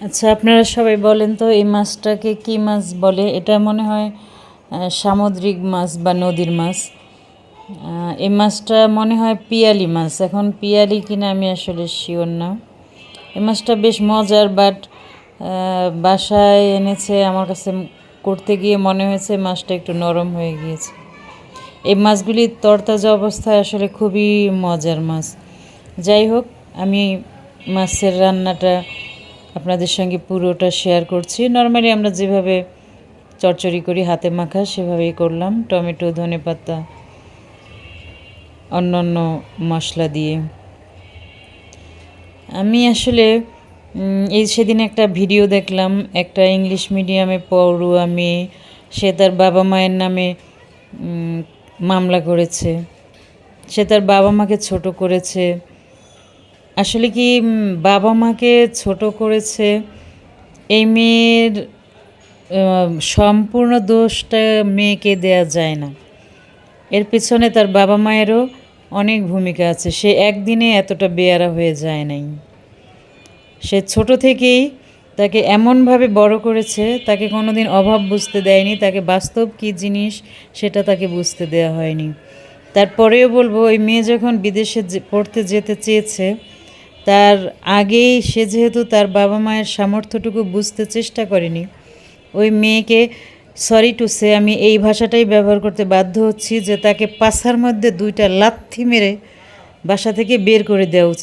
আচ্ছা, আপনারা সবাই বলেন তো এই মাছটাকে কী মাছ বলে? এটা মনে হয় সামুদ্রিক মাছ বা নদীর মাছ। এই মাছটা মনে হয় পিয়ালি মাছ। এখন পিয়ালি কিনা আমি আসলে শিওর না। এই মাছটা বেশ মজার, বাট বাসায় এনেছে আমার কাছে করতে গিয়ে মনে হয়েছে মাছটা একটু নরম হয়ে গিয়েছে। এই মাছগুলি তরতাজা অবস্থায় আসলে খুবই মজার মাছ। যাই হোক, আমি মাছের রান্নাটা আপনাদের সঙ্গে পুরোটা শেয়ার করছি। নর্মালি আমরা যেভাবে চচ্চড়ি করি হাতে মাখা সেভাবেই করলাম, টমেটো, ধনেপাতা, অন্যান্য মশলা দিয়ে। আমি আসলে সেদিন একটা ভিডিও দেখলাম, একটা ইংলিশ মিডিয়ামে পড়ুয়া মেয়ে, সে তার বাবা মায়ের নামে মামলা করেছে। সে তার বাবা মাকে ছোট করেছে। আসলে কি বাবা মাকে ছোট করেছে, এই মেয়ের সম্পূর্ণ দোষটা মেয়েকে দেয়া যায় না। এর পেছনে তার বাবা মায়েরও অনেক ভূমিকা আছে। সে একদিনে এতটা বেয়ারা হয়ে যায় নাই। সে ছোট থেকেই তাকে এমনভাবে বড় করেছে, তাকে কোনোদিন অভাব বুঝতে দেয়নি, তাকে বাস্তব কী জিনিস সেটা তাকে বুঝতে দেওয়া হয়নি। তারপরেও বলবো, ওই মেয়ে যখন বিদেশে পড়তে যেতে চেয়েছে, তার আগেই সে যেহেতু তার বাবা মায়ের সামর্থ্যটুকু বুঝতে চেষ্টা করেনি, ওই মেয়েকে সরি টু সে আমি এই ভাষাটাই ব্যবহার করতে বাধ্য হচ্ছি যে তাকে পাছার মধ্যে 2টা লাথি মেরে বাসা থেকে বের করে দেওয়া উচিত।